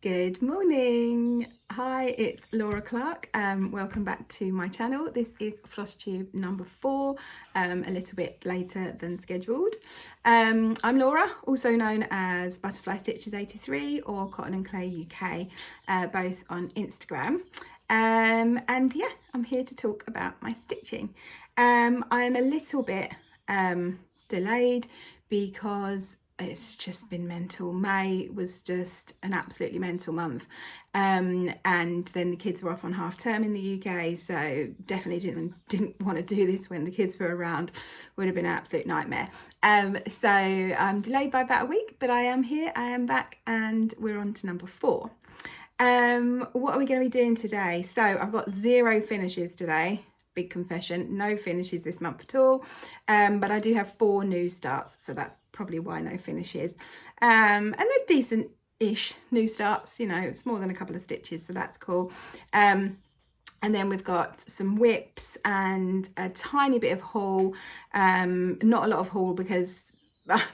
Good morning. Hi, it's Laura Clark. Welcome back to my channel. This is Flosstube number 4, a little bit later than scheduled. I'm Laura, also known as Butterfly Stitches 83 or Cotton and Clay UK, both on Instagram. And yeah, I'm here to talk about my stitching. I'm a little bit delayed because it's just been mental. May was just an absolutely mental month, and then the kids were off on half term in the UK, so definitely didn't want to do this when the kids were around. Would have been an absolute nightmare. So I'm delayed by about a week, but I am here, I am back, and we're on to number 4. What are we going to be doing today? So I've got 0 finishes today. Big confession, no finishes this month at all, but I do have 4 new starts, so that's probably why no finishes, and they're decent-ish new starts, you know, it's more than a couple of stitches, so that's cool. And then we've got some whips and a tiny bit of haul, not a lot of haul because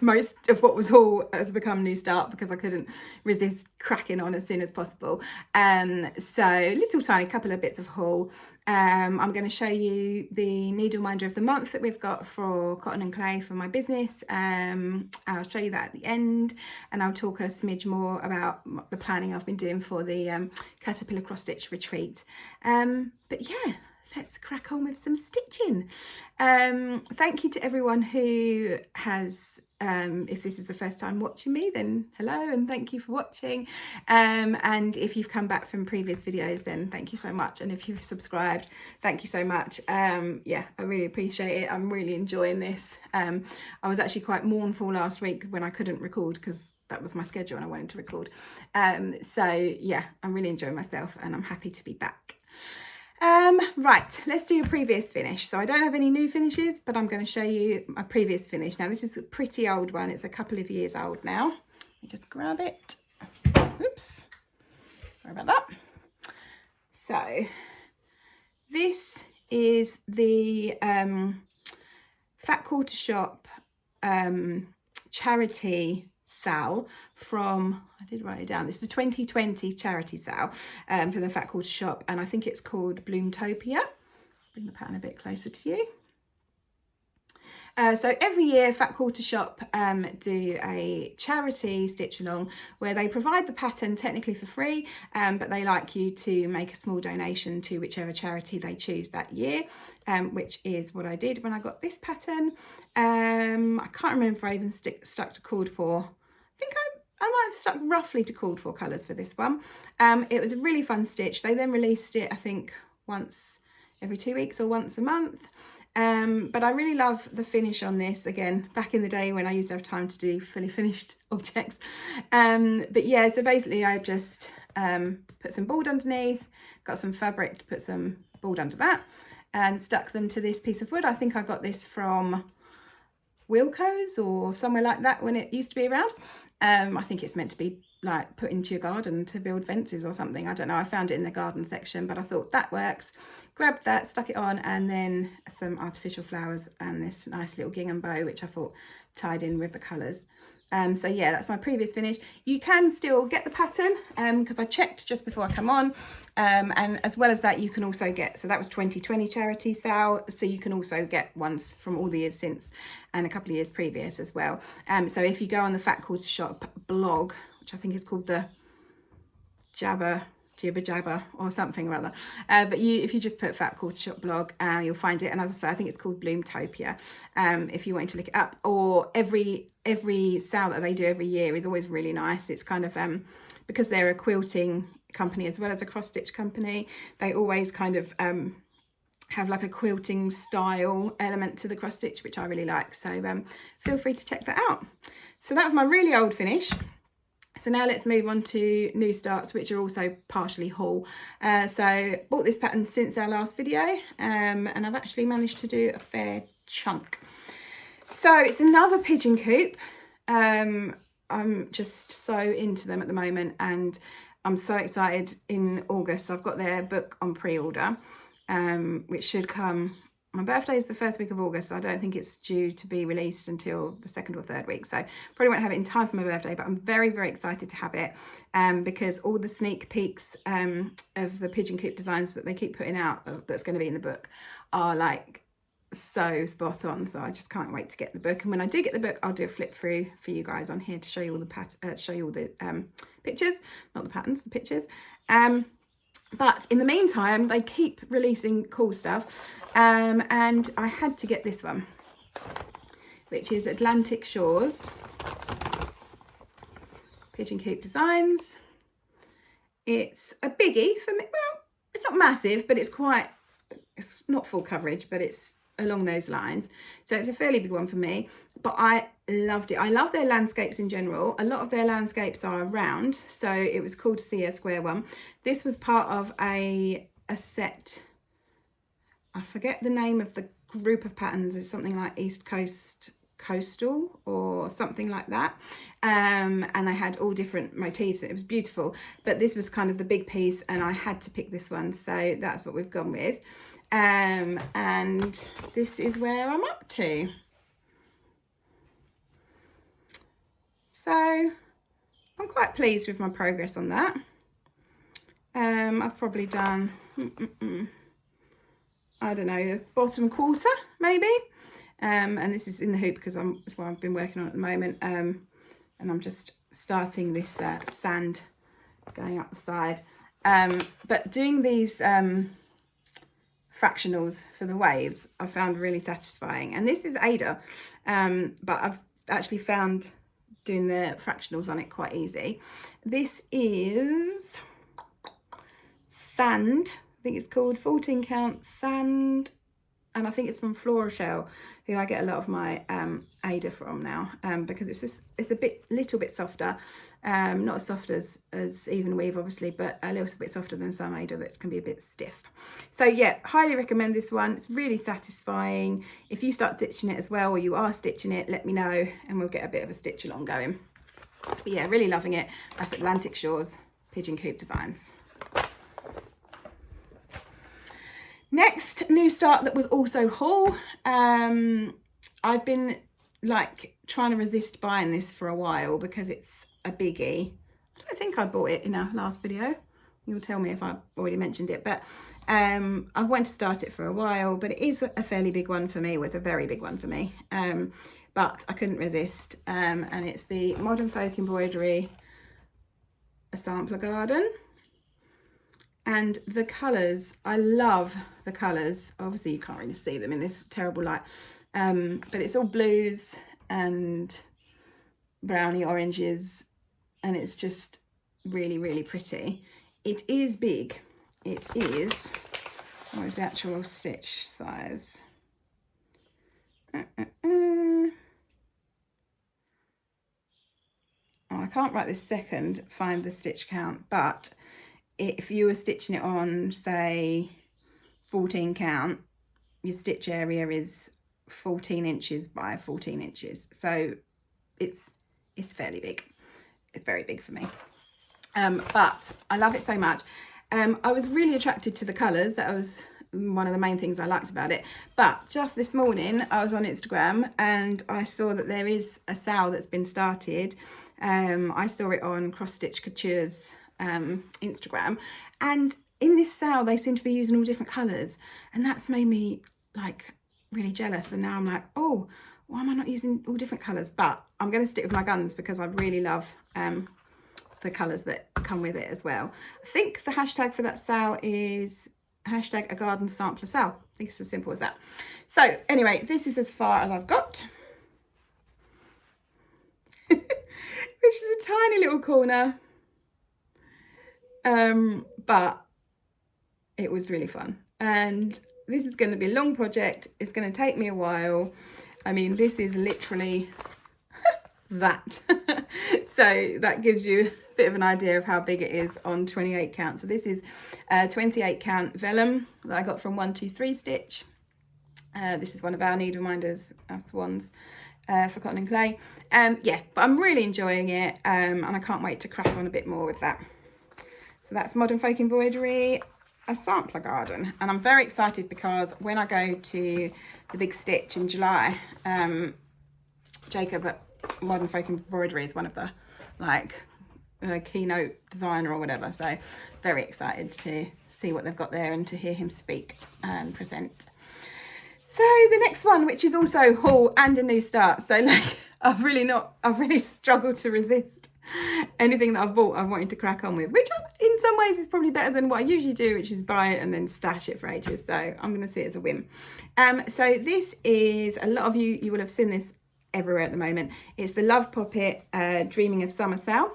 most of what was haul has become new start because I couldn't resist cracking on as soon as possible. So little tiny couple of bits of haul. I'm going to show you the needle minder of the month that we've got for Cotton and Clay for my business. I'll show you that at the end, and I'll talk a smidge more about the planning I've been doing for the Caterpillar cross stitch retreat. But yeah, let's crack on with some stitching. Thank you to everyone who has, if this is the first time watching me, then hello and thank you for watching. And if you've come back from previous videos, then thank you so much. And if you've subscribed, thank you so much. Yeah, I really appreciate it. I'm really enjoying this. I was actually quite mournful last week when I couldn't record because that was my schedule and I wanted to record. So yeah, I'm really enjoying myself and I'm happy to be back. Right, let's do a previous finish. So I don't have any new finishes, but I'm going to show you my previous finish. Now this is a pretty old one. It's a couple of years old now. Let me just grab it. Oops, sorry about that. So this is the Fat Quarter Shop charity SAL from, I did write it down, this is the 2020 charity SAL for the Fat Quarter Shop, and I think it's called Bloomtopia. Bring the pattern a bit closer to you. So every year Fat Quarter Shop do a charity stitch along where they provide the pattern technically for free, but they like you to make a small donation to whichever charity they choose that year, which is what I did when I got this pattern. I can't remember if I even stuck to called for. I think I might have stuck roughly to called for colours for this one. It was a really fun stitch. They then released it, I think, once every 2 weeks or once a month. But I really love the finish on this. Again, back in the day when I used to have time to do fully finished objects. But yeah, so basically I just put some board underneath, got some fabric to put some board under that, and stuck them to this piece of wood. I think I got this from Wilco's or somewhere like that when it used to be around. I think it's meant to be like put into your garden to build fences or something. I don't know, I found it in the garden section, but I thought that works. Grabbed that, stuck it on, and then some artificial flowers and this nice little gingham bow, which I thought tied in with the colours. So yeah, that's my previous finish. You can still get the pattern because I checked just before I come on, and as well as that you can also get, so that was 2020 charity SAL, so you can also get ones from all the years since and a couple of years previous as well. So if you go on the Fat Quarter Shop blog, which I think is called the Jibber Jabber or something or other, but if you just put Fat Quarter Shop blog, you'll find it. And as I say, I think it's called Bloomtopia, if you want to look it up. Or every sale that they do every year is always really nice. It's kind of because they're a quilting company as well as a cross stitch company, they always kind of have like a quilting style element to the cross stitch, which I really like. So feel free to check that out. So that was my really old finish. So now let's move on to new starts, which are also partially haul. So bought this pattern since our last video, and I've actually managed to do a fair chunk. So it's another Pigeon Coop. I'm just so into them at the moment, and I'm so excited. In August I've got their book on pre-order, which should come my birthday is the first week of August, so I don't think it's due to be released until the second or third week. So probably won't have it in time for my birthday, but I'm very, very excited to have it because all the sneak peeks of the Pigeon Coop designs that they keep putting out that's going to be in the book are like so spot on. So I just can't wait to get the book. And when I do get the book, I'll do a flip through for you guys on here to show you all the pictures, not the patterns, the pictures. But in the meantime, they keep releasing cool stuff. And I had to get this one, which is Atlantic Shores. Oops. Pigeon Coop Designs. It's a biggie for me. Well, it's not massive, but it's not full coverage, but it's along those lines. So it's a fairly big one for me, but I loved it. I love their landscapes in general. A lot of their landscapes are round, so it was cool to see a square one. This was part of a set, I forget the name of the group of patterns. It's something like East Coast Coastal or something like that, and they had all different motifs. It was beautiful, but this was kind of the big piece and I had to pick this one, so that's what we've gone with. And this is where I'm up to. So I'm quite pleased with my progress on that. I've probably done, I don't know, bottom quarter maybe. And this is in the hoop because that's what I've been working on at the moment. And I'm just starting this sand going up the side. But doing these fractionals for the waves I found really satisfying, and this is Ada, but I've actually found doing the fractionals on it quite easy. This is Sand, I think it's called 14 count Sand, and I think it's from Floral, who I get a lot of my Ada from now, because it's a little bit softer, not as soft as even weave obviously, but a little bit softer than some Ada that can be a bit stiff. So yeah, highly recommend this one. It's really satisfying. If you start stitching it as well, or you are stitching it, let me know and we'll get a bit of a stitch along going. But yeah, really loving it. That's Atlantic Shores Pigeon Coop Designs. Next new start that was also haul. I've been like trying to resist buying this for a while because it's a biggie. I don't think I bought it in our last video. You'll tell me if I've already mentioned it, but I've wanted to start it for a while, but it is a fairly big one for me. It was a very big one for me, but I couldn't resist. And it's the Modern Folk Embroidery A Sampler Garden. And the colours, I love the colours. Obviously you can't really see them in this terrible light, but it's all blues and browny oranges, and it's just really, really pretty. It is big. It is, what is the actual stitch size? Oh, I can't right this second find the stitch count, but if you were stitching it on, say, 14 count, your stitch area is 14 inches by 14 inches. So it's fairly big. It's very big for me. But I love it so much. I was really attracted to the colours. That was one of the main things I liked about it. But just this morning, I was on Instagram and I saw that there is a SAL that's been started. I saw it on Cross Stitch Couture's Instagram, and in this SAL they seem to be using all different colours, and that's made me like really jealous. And now I'm like, oh, why am I not using all different colours? But I'm going to stick with my guns because I really love the colours that come with it as well. I think the hashtag for that SAL is hashtag a garden sampler SAL. I think it's as simple as that. So anyway, this is as far as I've got, which is a tiny little corner. But it was really fun, and this is going to be a long project. It's going to take me a while. I mean, this is literally that. So that gives you a bit of an idea of how big it is on 28 count. So this is 28 count vellum that I got from 123 Stitch. This is one of our need reminders, our swans, for cotton and clay. Yeah, but I'm really enjoying it, and I can't wait to crack on a bit more with that. So that's Modern Folk Embroidery a sampler garden, and I'm very excited because when I go to the big stitch in July, Jacob at Modern Folk Embroidery is one of the keynote designer or whatever, so very excited to see what they've got there and to hear him speak and present. So the next one, which is also haul and a new start, so like I've really struggled to resist anything that I've bought I wanted to crack on with, which in some ways is probably better than what I usually do, which is buy it and then stash it for ages. So I'm going to see it as a win. So this is, a lot of you will have seen this everywhere at the moment. It's the Love Poppet Dreaming of Summer SAL.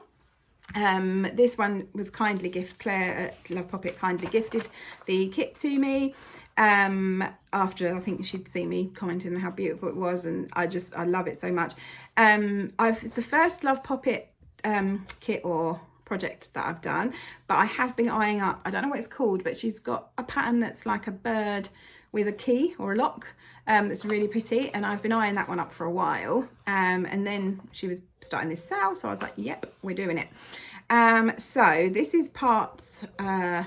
This one was Claire at Love Poppet kindly gifted the kit to me after I think she'd seen me commenting on how beautiful it was, and I love it so much. It's the first Love Poppet kit or project that I've done, but I have been eyeing up, I don't know what it's called, but she's got a pattern that's like a bird with a key or a lock that's really pretty, and I've been eyeing that one up for a while, and then she was starting this SAL, so I was like, yep, we're doing it. So this is parts 1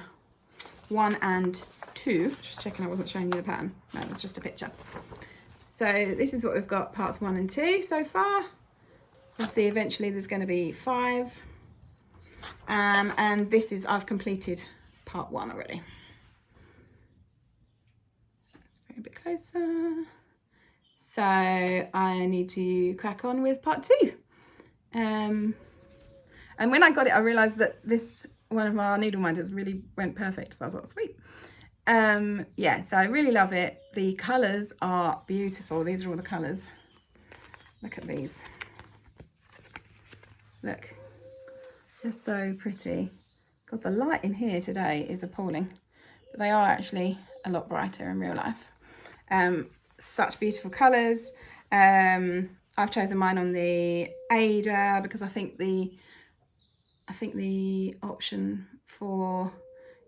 and 2, just checking I wasn't showing you the pattern, no, it was just a picture. So this is what we've got, parts 1 and 2 so far. Obviously eventually there's going to be 5, and this is, I've completed part 1 already. Let's bring it a bit closer. So I need to crack on with part 2. And when I got it, I realised that this one of our needle minders really went perfect, so I was like, sweet. Yeah, so I really love it. The colours are beautiful. These are all the colours. Look at these. Look, they're so pretty. God, the light in here today is appalling, but they are actually a lot brighter in real life. Such beautiful colours. I've chosen mine on the Ada because I think the option for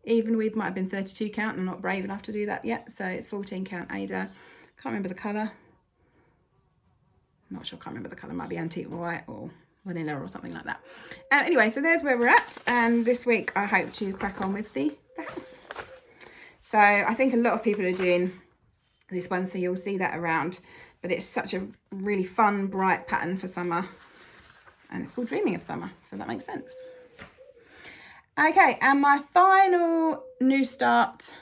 even weave might have been 32 count. I'm not brave enough to do that yet, so it's 14 count Ada. Can't remember the colour. I'm not sure, can't remember the colour. Might be antique white or vanilla or something like that. Anyway, so there's where we're at, and this week I hope to crack on with the house. So I think a lot of people are doing this one, so you'll see that around, but it's such a really fun, bright pattern for summer, and it's called Dreaming of Summer, so that makes sense. Okay, and my final new start,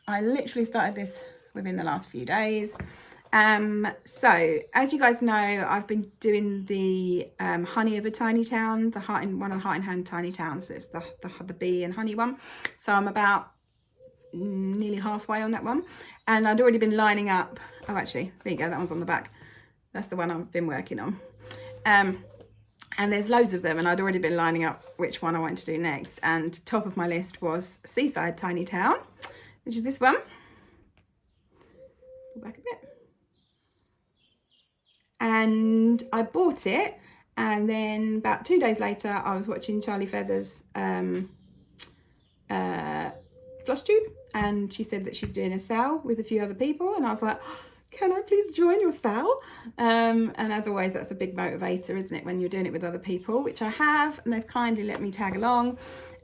I literally started this within the last few days. So as you guys know, I've been doing the honey of a tiny town, one of the heart in hand tiny towns. It's the bee and honey one. So I'm about nearly halfway on that one, and I'd already been lining up. Oh, actually, there you go. That one's on the back. That's the one I've been working on. And there's loads of them, and I'd already been lining up which one I wanted to do next. And top of my list was Seaside Tiny Town, which is this one. Pull back a bit. And I bought it, and then about 2 days later I was watching Charlie Feather's Flosstube, and she said that she's doing a SAL with a few other people, and I was like, can I please join your SAL? And as always, that's a big motivator, isn't it, when you're doing it with other people, which I have, and they've kindly let me tag along.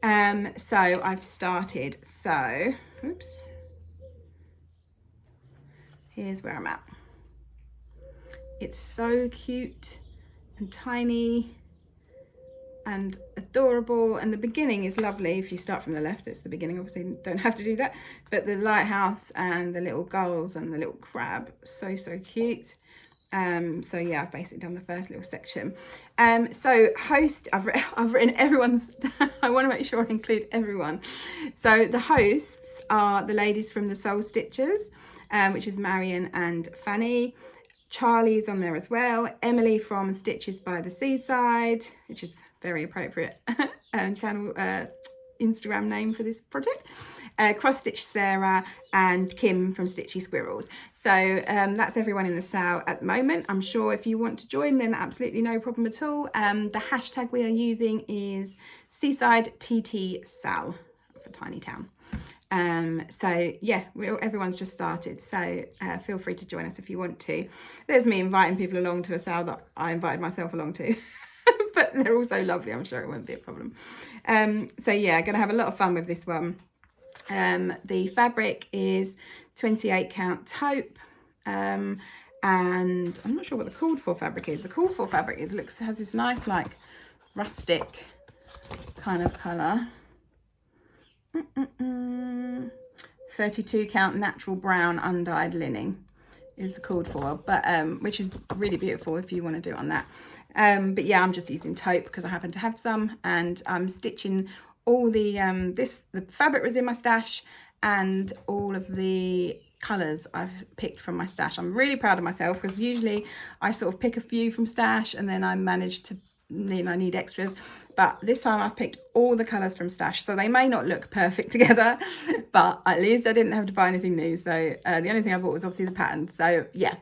So I've started. So oops, here's where I'm at. It's so cute and tiny and adorable, and the beginning is lovely. If you start from the left, it's the beginning, obviously you don't have to do that, but the lighthouse and the little gulls and the little crab, so cute. So yeah, I've basically done the first little section. So host, I've written everyone's I want to make sure I include everyone. So the hosts are the ladies from the Soul Stitchers, which is Marion and Fanny. Charlie's on there as well. Emily from Stitches by the Seaside, which is very appropriate channel Instagram name for this project. Cross Stitch Sarah, and Kim from Stitchy Squirrels. So that's everyone in the SAL at the moment. I'm sure if you want to join, then absolutely no problem at all. The hashtag we are using is Seaside TT SAL for Tiny Town. So yeah, everyone's just started, so feel free to join us if you want to. There's me inviting people along to a SAL that I invited myself along to, but they're all so lovely, I'm sure it won't be a problem. So yeah, gonna have a lot of fun with this one. The fabric is 28 count taupe, and I'm not sure what the called for fabric is. The called for fabric has this nice like rustic kind of colour. 32 count natural brown undyed linen is the called for, but which is really beautiful if you want to do it on that. But yeah, I'm just using taupe because I happen to have some, and I'm stitching all the the fabric was in my stash, and all of the colours I've picked from my stash. I'm really proud of myself because usually I sort of pick a few from stash and then I manage to, you know, I need extras, but this time I've picked all the colours from stash, so they may not look perfect together, but at least I didn't have to buy anything new. So the only thing I bought was obviously the pattern. So yeah,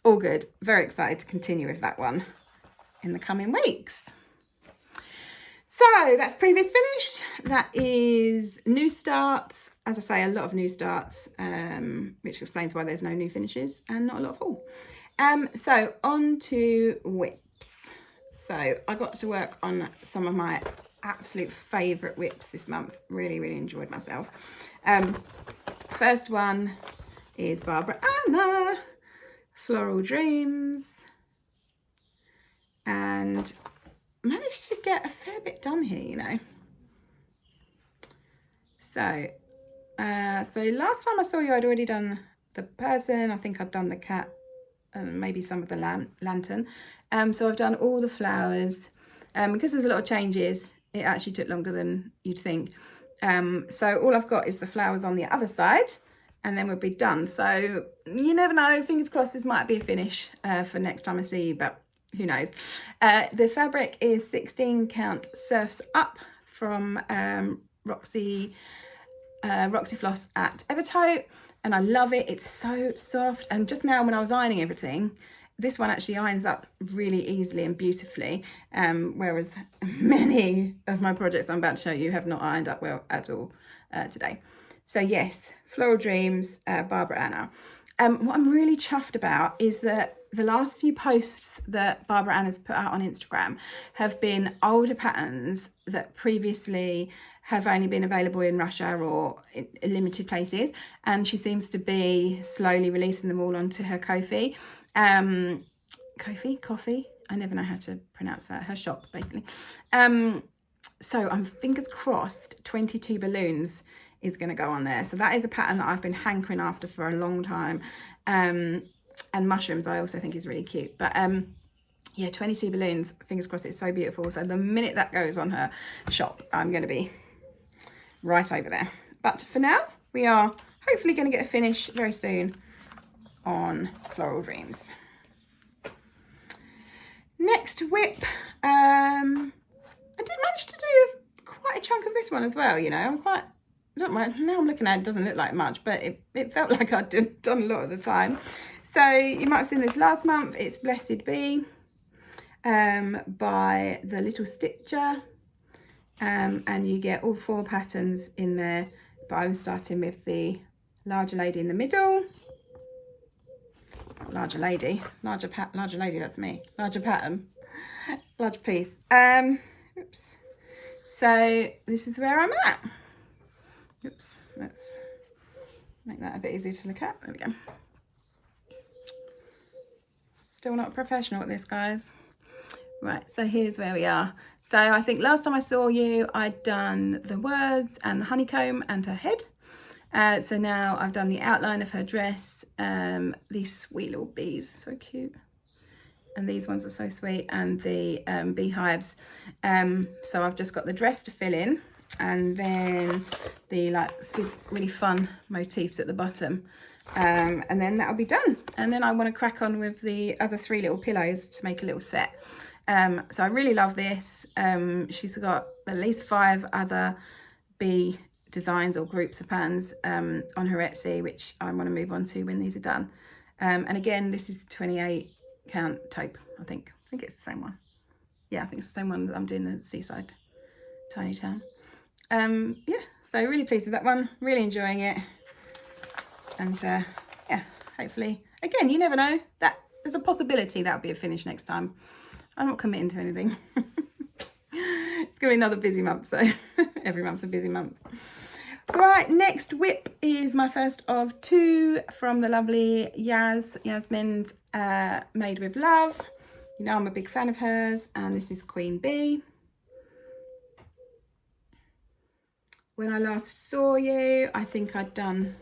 all good. Very excited to continue with that one in the coming weeks. So that's previous finished. That is new starts. As I say, a lot of new starts, which explains why there's no new finishes and not a lot of haul. So on to whips. So I got to work on some of my absolute favourite whips this month. Really enjoyed myself. First one is Barbara Anna, Floral Dreams, and managed to get a fair bit done here, you know. So last time I saw you, I'd already done the person. I think I'd done the cat and maybe some of the lantern. So I've done all the flowers. Because there's a lot of changes, it actually took longer than you'd think. So all I've got is the flowers on the other side, and then we'll be done. So you never know, fingers crossed this might be a finish for next time I see you, but who knows. The fabric is 16 count Surfs Up from Roxy Floss at Evertote, and I love it. It's so soft, and just now when I was ironing everything, this one actually irons up really easily and beautifully, whereas many of my projects I'm about to show you have not ironed up well at all today. So yes, Floral Dreams, Barbara Anna. What I'm really chuffed about is that the last few posts that Barbara Anna's put out on Instagram have been older patterns that previously have only been available in Russia or in limited places, and she seems to be slowly releasing them all onto her Ko-fi. Coffee, I never know how to pronounce that, her shop basically. So I'm fingers crossed 22 balloons is going to go on there. So that is a pattern that I've been hankering after for a long time. And mushrooms I also think is really cute, but yeah, 22 balloons, fingers crossed, it's so beautiful. So the minute that goes on her shop, I'm going to be right over there. But for now, we are hopefully going to get a finish very soon on Floral Dreams. Next whip, I did manage to do quite a chunk of this one as well, you know. I don't mind, now I'm looking at it, doesn't look like much, but it felt like I'd done a lot of the time. So you might have seen this last month. It's Blessed Bee by the Little Stitcher, and you get all 4 patterns in there, but I'm starting with the larger lady in the middle. Larger lady, that's me. Larger pattern, larger piece. Oops. So this is where I'm at. Oops, let's make that a bit easier to look at. There we go. Still not professional at this, guys. Right, so here's where we are. So I think last time I saw you, I'd done the words and the honeycomb and her head. So now I've done the outline of her dress. These sweet little bees, so cute. And these ones are so sweet, and the beehives. So I've just got the dress to fill in, and then the like really fun motifs at the bottom. And then that'll be done. And then I want to crack on with the other 3 little pillows to make a little set. So I really love this. She's got at least 5 other bee designs or groups of patterns on her Etsy, which I want to move on to when these are done. And again, this is 28 count taupe, I think it's the same one. Yeah, I think it's the same one that I'm doing the Seaside tiny town. Yeah, so really pleased with that one, really enjoying it. And yeah, hopefully, again, you never know, that there's a possibility that'll be a finish next time. I'm not committing to anything. It's gonna be another busy month, so every month's a busy month. Right, next whip is my first of two from the lovely Yasmin's Made with Love. You know I'm a big fan of hers, and this is Queen Bee. When I last saw you, I think I'd done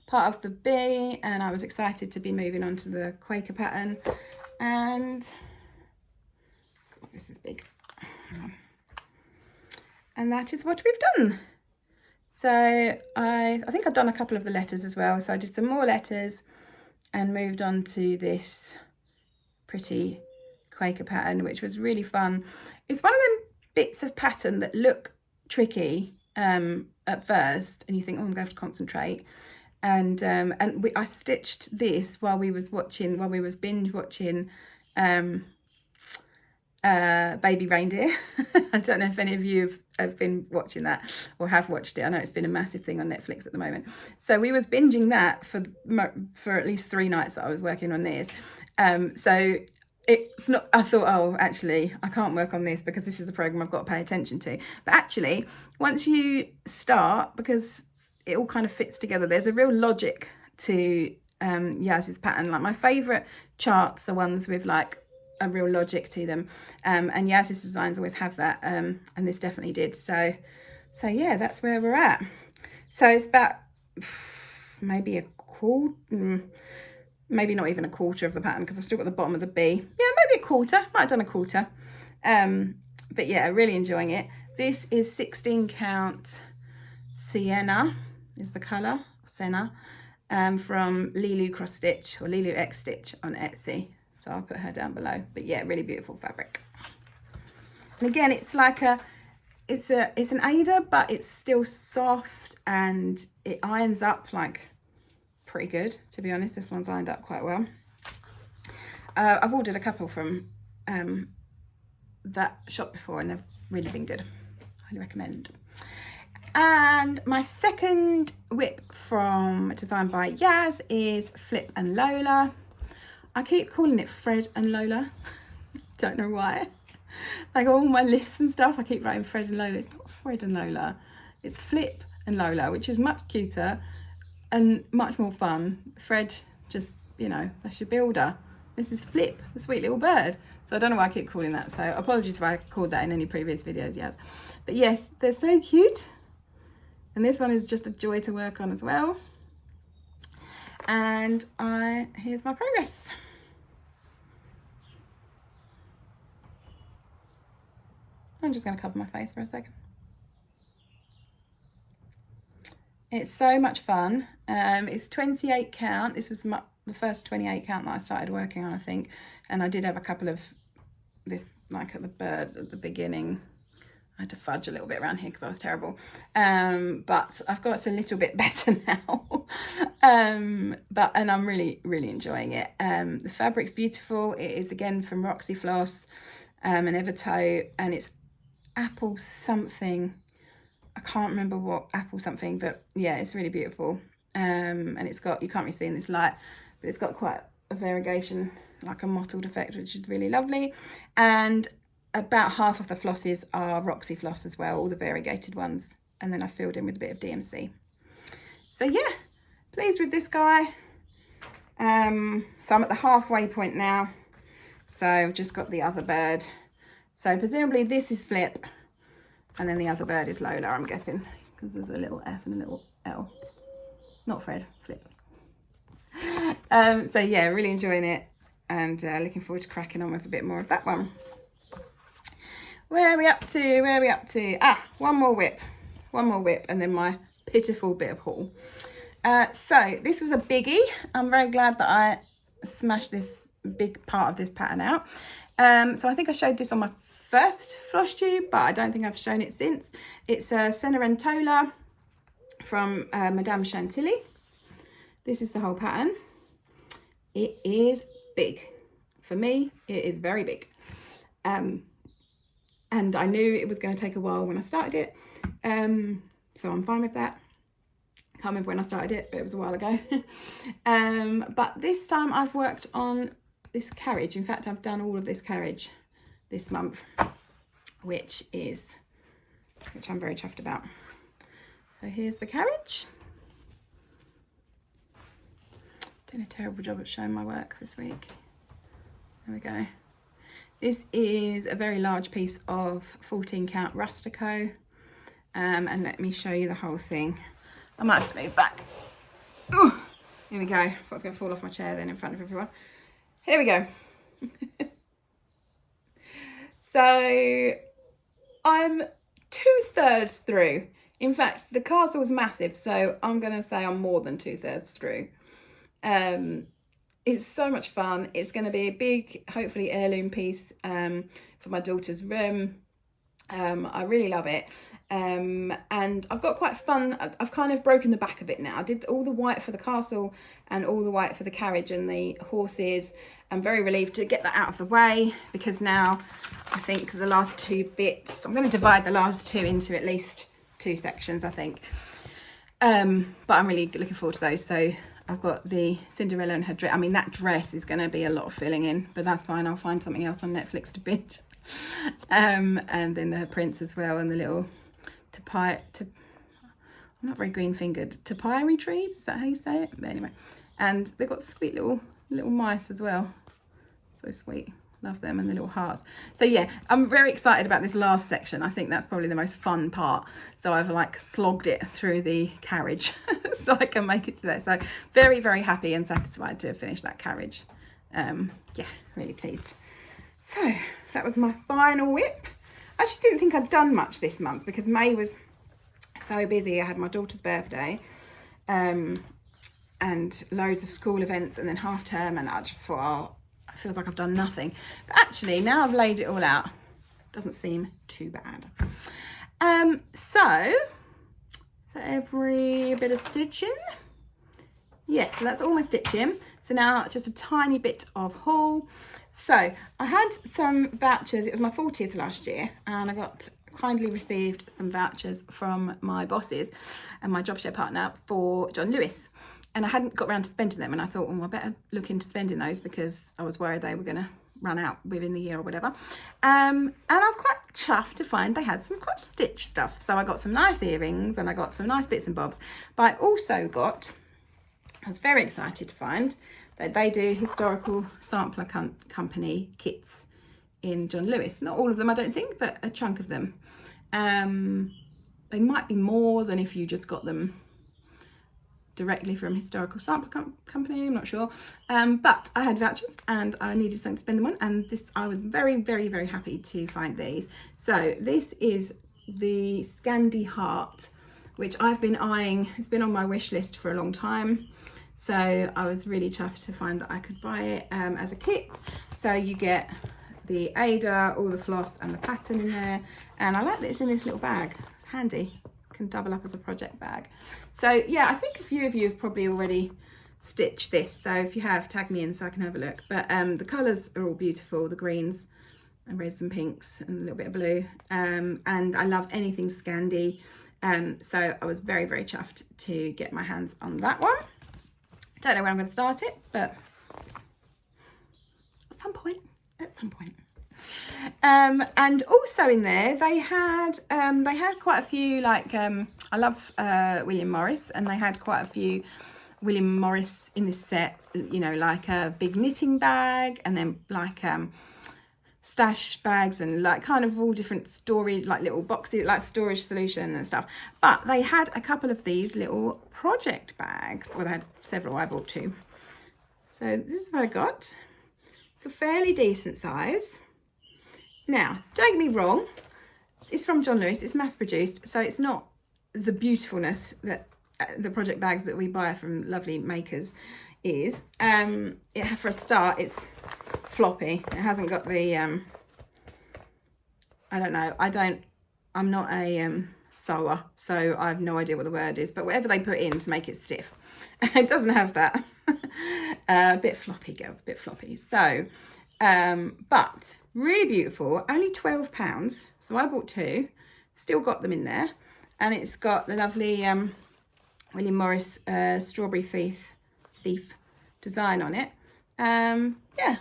part of the bee, and I was excited to be moving on to the Quaker pattern. And God, this is big. And that is what we've done. So I think I've done a couple of the letters as well. So I did some more letters and moved on to this pretty Quaker pattern, which was really fun. It's one of them bits of pattern that look tricky at first, and you think, oh, I'm going to have to concentrate. And I stitched this while we was binge watching Baby Reindeer. I don't know if any of you have been watching that or have watched it. I know it's been a massive thing on Netflix at the moment. So we was binging that for at least 3 nights that I was working on this. So it's not, I thought, oh, actually, I can't work on this because this is a program I've got to pay attention to. But actually, once you start, because it all kind of fits together, there's a real logic to Yaz's pattern. Like my favourite charts are ones with like a real logic to them, and Yaz's designs always have that, and this definitely did. So yeah, that's where we're at. So it's about maybe a quarter, maybe not even a quarter of the pattern, because I've still got the bottom of the bee. Yeah, maybe a quarter, might have done a quarter. But yeah, really enjoying it. This is 16 count Sienna is the colour, Senna, from Lilu Cross Stitch or Lilu X Stitch on Etsy. So I'll put her down below. But yeah, really beautiful fabric. And again, it's like it's an Aida, but it's still soft and it irons up like pretty good, to be honest. This one's ironed up quite well. I've ordered a couple from that shop before and they've really been good. Highly recommend. And my second whip from Designed by Yaz is Flip and Lola. I keep calling it Fred and Lola. Don't know why. Like all my lists and stuff, I keep writing Fred and Lola. It's not Fred and Lola. It's Flip and Lola, which is much cuter and much more fun. Fred, just, you know, that's your builder. This is Flip, the sweet little bird. So I don't know why I keep calling that. So apologies if I called that in any previous videos, Yaz. But yes, they're so cute. And this one is just a joy to work on as well. And here's my progress. I'm just going to cover my face for a second. It's so much fun. It's 28 count. This was the first 28 count that I started working on, I think. And I did have a couple of this, like at the bird at the beginning. I had to fudge a little bit around here because I was terrible. But I've got a little bit better now. And I'm really, really enjoying it. The fabric's beautiful. It is again from Roxy Floss and Evertoe, and it's apple something. I can't remember what apple something, but yeah, it's really beautiful. And it's got, you can't really see in this light, but it's got quite a variegation, like a mottled effect, which is really lovely. And about half of the flosses are Roxy Floss as well, all the variegated ones. And then I filled in with a bit of DMC. So yeah, pleased with this guy. So I'm at the halfway point now. So I've just got the other bird. So presumably this is Flip. And then the other bird is Lola, I'm guessing. Because there's a little F and a little L. Not Fred, Flip. So yeah, really enjoying it. And looking forward to cracking on with a bit more of that one. Where are we up to? Where are we up to? Ah, one more whip, and then my pitiful bit of haul. So this was a biggie. I'm very glad that I smashed this big part of this pattern out. So I think I showed this on my first Flosstube, but I don't think I've shown it since. It's a Cenerentola from Madame Chantily. This is the whole pattern. It is big. For me, it is very big. And I knew it was going to take a while when I started it, so I'm fine with that. Can't remember when I started it, but it was a while ago. But this time I've worked on this carriage. In fact, I've done all of this carriage this month, which I'm very chuffed about. So here's the carriage. Doing a terrible job of showing my work this week. There we go. This is a very large piece of 14 count Rustico. And let me show you the whole thing. I might have to move back. Ooh, here we go. I thought I was going to fall off my chair then in front of everyone. Here we go. So I'm 2/3 through. In fact, the castle is massive, so I'm going to say I'm more than 2/3 through. It's so much fun. It's going to be a big, hopefully heirloom piece for my daughter's room. I really love it. And I've got quite fun. I've kind of broken the back of it now. I did all the white for the castle and all the white for the carriage and the horses. I'm very relieved to get that out of the way, because now I think the last two bits, I'm going to divide the last two into at least 2 sections, I think. But I'm really looking forward to those. So I've got the Cinderella and her dress. I mean, that dress is going to be a lot of filling in, but that's fine. I'll find something else on Netflix to binge. And then the prince as well, and the little I'm not very green fingered, topiary trees, is that how you say it? But anyway, and they've got sweet little mice as well, so sweet, love them, and the little hearts. So yeah, I'm very excited about this last section. I think that's probably the most fun part, so I've like slogged it through the carriage so I can make it to there. So very, very happy and satisfied to finish that carriage. Yeah, really pleased. So that was my final whip. I actually didn't think I'd done much this month because May was so busy. I had my daughter's birthday and loads of school events and then half term, and I just thought, oh, it feels like I've done nothing. But actually, now I've laid it all out, it doesn't seem too bad. So every bit of stitching. Yes, so that's all my stitching. So now just a tiny bit of haul. So I had some vouchers. It was my 40th last year, and I kindly received some vouchers from my bosses and my job share partner for John Lewis. And I hadn't got around to spending them, and I thought, well, I better look into spending those because I was worried they were going to run out within the year or whatever. And I was quite chuffed to find they had some quite stitch stuff. So I got some nice earrings and I got some nice bits and bobs. But I also got, I was very excited to find that they do historical sampler company kits in John Lewis. Not all of them, I don't think, but a chunk of them. They might be more than if you just got them directly from historical sampler company, I'm not sure. But I had vouchers and I needed something to spend them on, and I was very, very, very happy to find these. So this is the Scandi heart, which I've been eyeing. It's been on my wish list for a long time. So I was really chuffed to find that I could buy it as a kit. So you get the Ada, all the floss and the pattern in there. And I like that it's in this little bag. It's handy, can double up as a project bag. So yeah, I think a few of you have probably already stitched this. So if you have, tag me in so I can have a look. But the colours are all beautiful, the greens and reds and pinks and a little bit of blue. And I love anything Scandi. So I was very, very chuffed to get my hands on that one. Don't know where I'm going to start it, but at some point. And also in there they had quite a few, like I love William Morris, and they had quite a few William Morris in this set, you know, like a big knitting bag, and then like stash bags, and like kind of all different storage, like little boxes, like storage solution and stuff. But they had a couple of these little project bags. Well, they had several, I bought 2. So this is what I got. It's a fairly decent size. Now, don't get me wrong, it's from John Lewis, it's mass produced, so it's not the beautifulness that the project bags that we buy from lovely makers is. For a start, it's floppy. It hasn't got the I don't know, I'm not a sewer, so I have no idea what the word is, but whatever they put in to make it stiff, it doesn't have that. A bit floppy, girls, a bit floppy. So but really beautiful, only £12, so I bought 2, still got them in there, and it's got the lovely William Morris strawberry thief design on it. Yeah,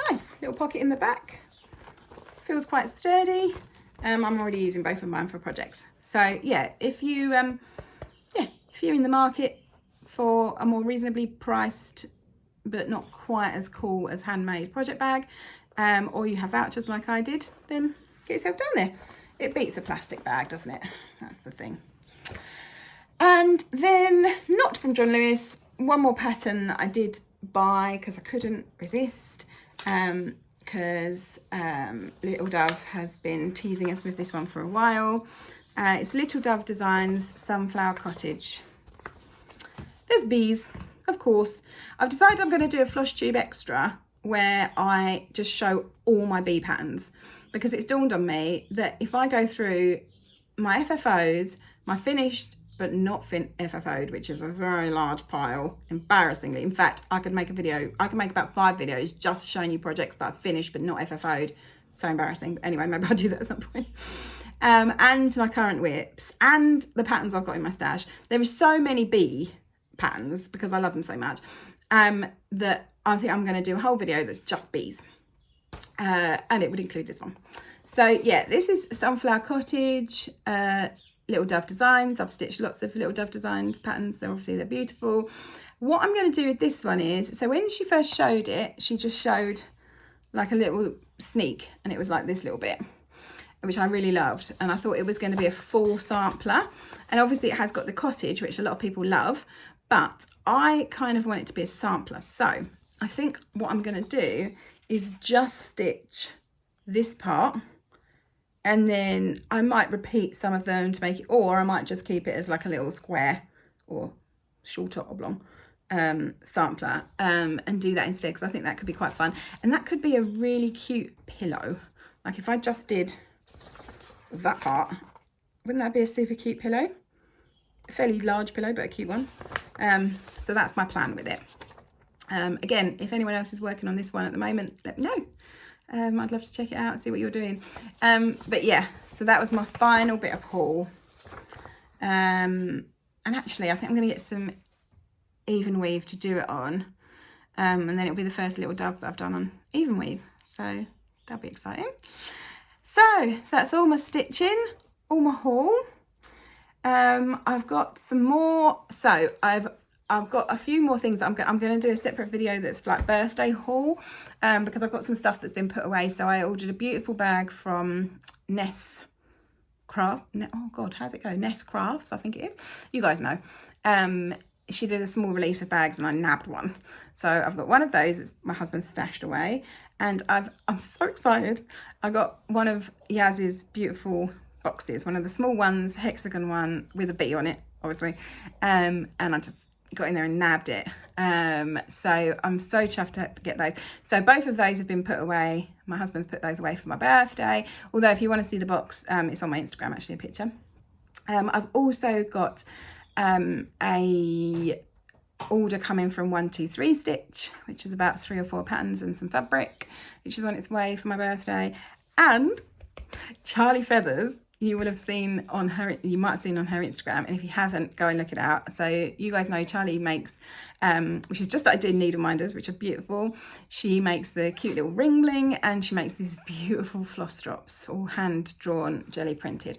nice little pocket in the back, feels quite sturdy. I'm already using both of mine for projects. So yeah, if you you're in the market for a more reasonably priced but not quite as cool as handmade project bag, or you have vouchers like I did, then get yourself down there. It beats a plastic bag, doesn't it? That's the thing. And then, not from John Lewis, one more pattern that I did buy because I couldn't resist, because Little Dove has been teasing us with this one for a while. It's Little Dove Designs Sunflower Cottage. There's bees, of course. I've decided I'm going to do a Flosstube extra where I just show all my bee patterns, because it's dawned on me that if I go through my FFOs, my finished but not FFO'd, which is a very large pile, embarrassingly. In fact, I could make a video, I could make about 5 videos just showing you projects that I've finished but not FFO'd. So embarrassing. But anyway, maybe I'll do that at some point. And my current whips and the patterns I've got in my stash. There are so many bee patterns, because I love them so much, that I think I'm going to do a whole video that's just bees. And it would include this one. So yeah, this is Sunflower Cottage, Little Dove Designs. I've stitched lots of Little Dove Designs patterns, so obviously they're beautiful. What I'm going to do with this one is, so when she first showed it, she just showed like a little sneak, and it was like this little bit, which I really loved, and I thought it was going to be a full sampler. And obviously it has got the cottage, which a lot of people love, but I kind of want it to be a sampler. So I think what I'm going to do is just stitch this part, and then I might repeat some of them to make it, or I might just keep it as like a little square or short or oblong sampler, and do that instead, because I think that could be quite fun. And that could be a really cute pillow. Like if I just did that part, wouldn't that be a super cute pillow? A fairly large pillow, but a cute one. So that's my plan with it. Again, if anyone else is working on this one at the moment, let me know. I'd love to check it out and see what you're doing. But yeah, so that was my final bit of haul. And actually, I think I'm going to get some even weave to do it on. And then it'll be the first Little Dove that I've done on even weave. So that'll be exciting. So that's all my stitching, all my haul. I've got some more. So I've got a few more things that I'm going to do a separate video that's like birthday haul, because I've got some stuff that's been put away. So I ordered a beautiful bag from Ness Craft. Oh God, how's it go? Ness Crafts, I think it is. You guys know. She did a small release of bags and I nabbed one. So I've got one of those. It's my husband's stashed away, and I'm so excited. I got one of Yaz's beautiful boxes, one of the small ones, hexagon one with a bee on it, obviously. And I just got in there and nabbed it. So I'm so chuffed to get those. So both of those have been put away. My husband's put those away for my birthday. Although if you want to see the box, it's on my Instagram, actually, a picture. I've also got a order coming from 123 Stitch, which is about 3 or 4 patterns and some fabric, which is on its way for my birthday. And Charlie Feathers, you will have seen on her, you might have seen on her Instagram, and if you haven't, go and look it out. So you guys know Charlie makes, which is just started doing needle minders, which are beautiful. She makes the cute little ring bling, and she makes these beautiful floss drops, all hand drawn, jelly printed.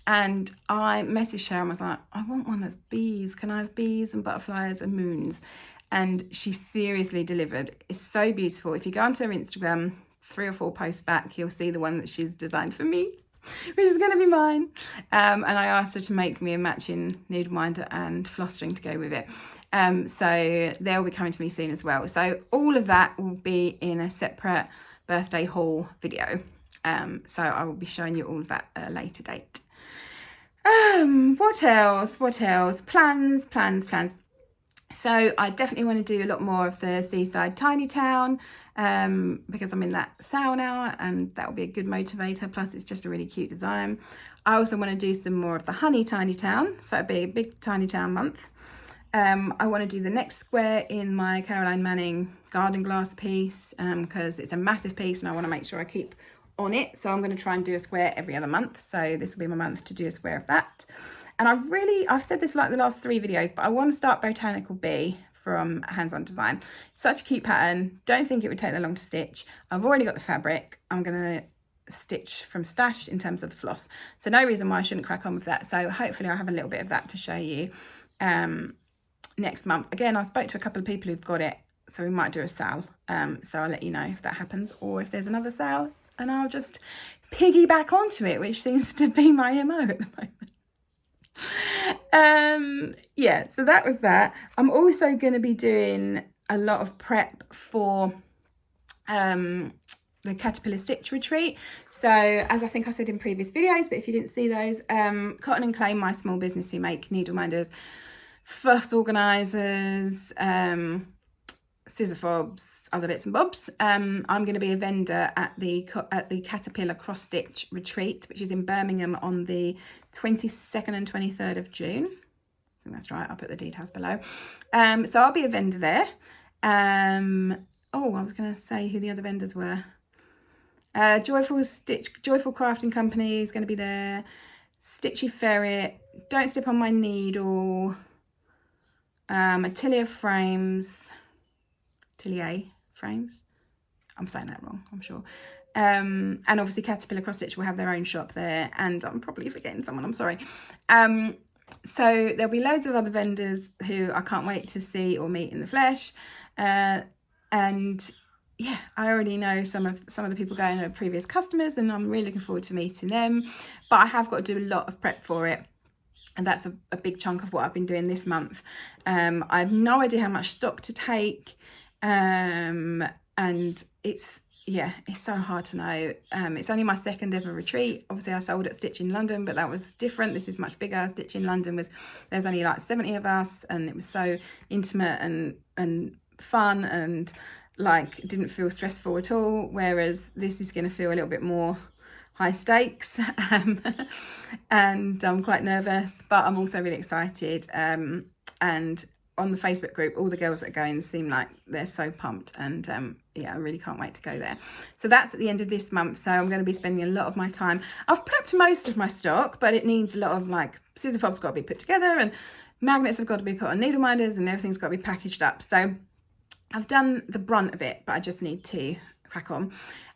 And I messaged her and was like, I want one that's bees. Can I have bees and butterflies and moons? And she seriously delivered. It's so beautiful. If you go onto her Instagram, 3 or 4 posts back, you'll see the one that she's designed for me, which is going to be mine. And I asked her to make me a matching needle minder and floss string to go with it. So they'll be coming to me soon as well. So all of that will be in a separate birthday haul video. So I will be showing you all of that at a later date. What else? Plans. So I definitely want to do a lot more of the Seaside Tiny Town, because I'm in that SAL now, and that will be a good motivator. Plus it's just a really cute design. I also want to do some more of the Honey Tiny Town, so it'll be a big Tiny Town month. I want to do the next square in my Caroline Manning garden glass piece, because it's a massive piece and I want to make sure I keep on it. So I'm going to try and do a square every other month. So this will be my month to do a square of that. And I've said this like the last 3 videos, but I want to start Botanical Bee from Hands On Design. Such a cute pattern. Don't think it would take that long to stitch. I've already got the fabric. I'm going to stitch from stash in terms of the floss. So no reason why I shouldn't crack on with that. So hopefully I'll have a little bit of that to show you. next month. Again, I spoke to a couple of people who've got it, so we might do a SAL. So I'll let you know if that happens, or if there's another SAL, and I'll just piggyback onto it, which seems to be my MO at the moment. Yeah, so that was that. I'm also going to be doing a lot of prep for the Caterpillar Stitch Retreat. So as I think I said in previous videos, but if you didn't see those, Cotton and Clay, my small business who make needle minders, fuss organisers, scissor fobs, other bits and bobs. I'm going to be a vendor at the Caterpillar Cross Stitch Retreat, which is in Birmingham on the 22nd and 23rd of June. I think that's right. I'll put the details below. So I'll be a vendor there. Oh, I was going to say who the other vendors were. Joyful Crafting Company is going to be there. Stitchy Ferret, Don't Step on My Needle, Atelier Frames, I'm saying that wrong, I'm sure. And obviously Caterpillar Cross Stitch will have their own shop there, and I'm probably forgetting someone, I'm sorry. So there'll be loads of other vendors who I can't wait to see or meet in the flesh. And yeah, I already know some of the people going are previous customers, and I'm really looking forward to meeting them. But I have got to do a lot of prep for it, and that's a big chunk of what I've been doing this month. I have no idea how much stock to take, and it's so hard to know. It's only my second ever retreat. Obviously I sold at Stitch in London, but that was different. This is much bigger. Stitch in London there's only like 70 of us, and it was so intimate and fun, and like didn't feel stressful at all, whereas this is going to feel a little bit more high stakes. And I'm quite nervous, but I'm also really excited. And on the Facebook group, all the girls that are going seem like they're so pumped, and yeah, I really can't wait to go there. So that's at the end of this month, so I'm going to be spending a lot of my time. I've prepped most of my stock, but it needs a lot of, like, scissor fob's got to be put together, and magnets have got to be put on needle minders, and everything's got to be packaged up. So I've done the brunt of it, but I just need to crack on.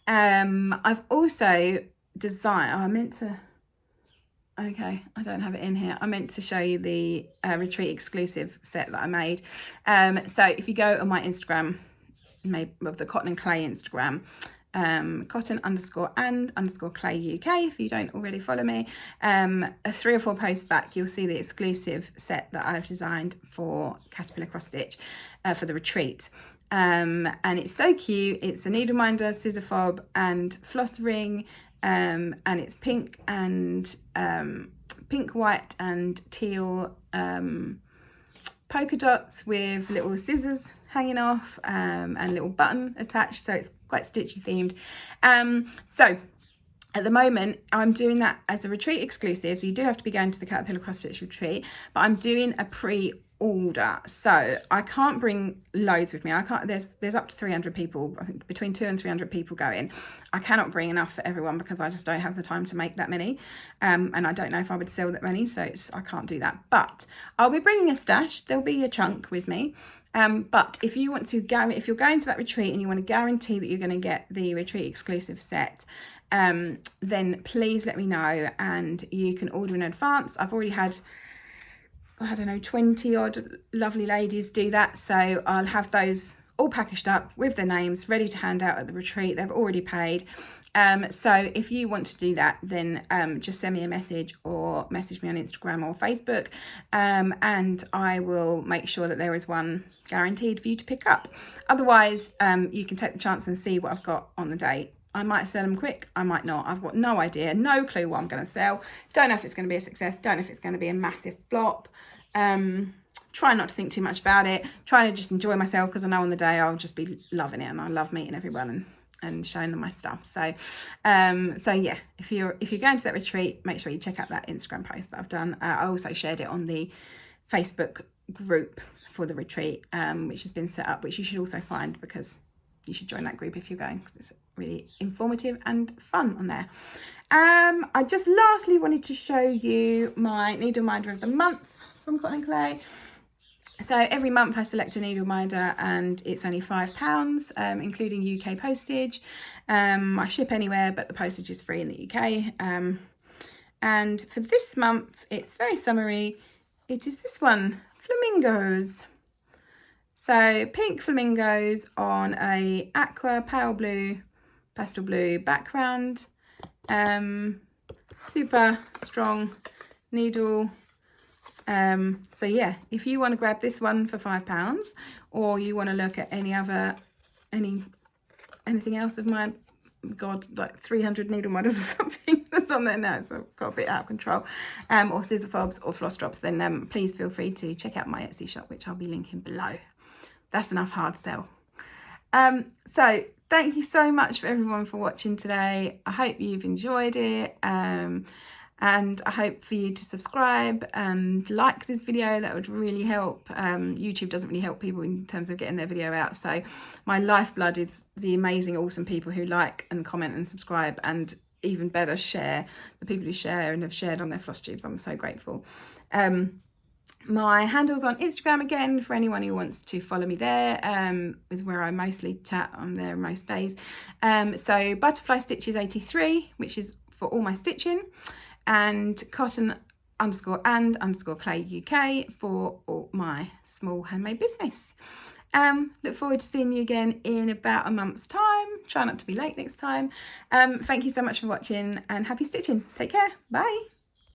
I've also designed, okay, I don't have it in here. I meant to show you the retreat exclusive set that I made. So if you go on my Instagram, maybe of the Cotton and Clay Instagram, cotton_and_clay UK, if you don't already follow me, 3 or 4 posts back, you'll see the exclusive set that I've designed for Caterpillar Cross Stitch for the retreat. And it's so cute. It's a needle minder, scissor fob, and floss ring. And it's pink and pink, white and teal polka dots with little scissors hanging off, and a little button attached, so it's quite stitchy themed. So at the moment I'm doing that as a retreat exclusive, so you do have to be going to the Caterpillar Cross Stitch retreat, but I'm doing a pre-order, so I can't bring loads with me. I can't, there's up to 300 people, I think between 200 and 300 people going. I cannot bring enough for everyone because I just don't have the time to make that many, and I don't know if I would sell that many, so I can't do that. But I'll be bringing a stash. There'll be a chunk with me. But if you want to go, if you're going to that retreat and you want to guarantee that you're going to get the retreat exclusive set, then please let me know, and you can order in advance. I've already had, I don't know, 20 odd lovely ladies do that, so I'll have those all packaged up with their names ready to hand out at the retreat. They've already paid. So if you want to do that, then just send me a message or message me on Instagram or Facebook, and I will make sure that there is one guaranteed for you to pick up. Otherwise, you can take the chance and see what I've got on the day. I might sell them quick, I might not. I've got no idea, no clue what I'm going to sell. Don't know if it's going to be a success, don't know if it's going to be a massive flop. Try not to think too much about it. Try to just enjoy myself, because I know on the day I'll just be loving it, and I love meeting everyone and showing them my stuff. So so yeah, if you're going to that retreat, make sure you check out that Instagram post that I've done. I also shared it on the Facebook group for the retreat, which has been set up, which you should also find, because you should join that group if you're going, because it's really informative and fun on there. I just lastly wanted to show you my needle minder of the month from Cotton and Clay. So every month I select a needle minder, and it's only £5, including UK postage. I ship anywhere, but the postage is free in the UK. And for this month, it's very summery. It is this one, flamingos. So pink flamingos on a aqua, pale blue, pastel blue background. Super strong needle. So yeah, if you want to grab this one for £5, or you want to look at anything else of mine, God, like 300 needle models or something that's on there now, so I've got a bit out of control, or scissor fobs or floss drops, then please feel free to check out my Etsy shop, which I'll be linking below. That's enough hard sell. So thank you so much for everyone for watching today. I hope you've enjoyed it, and I hope for you to subscribe and like this video. That would really help. YouTube doesn't really help people in terms of getting their video out, so my lifeblood is the amazing, awesome people who like and comment and subscribe, and even better, share. The people who share and have shared on their floss tubes, I'm so grateful. My handle's on Instagram again for anyone who wants to follow me there, is where I mostly chat on there most days. So butterfly stitches 83, which is for all my stitching, and cotton_and_clay UK for all my small handmade business. Look forward to seeing you again in about a month's time. Try not to be late next time. Thank you so much for watching, and happy stitching. Take care. Bye.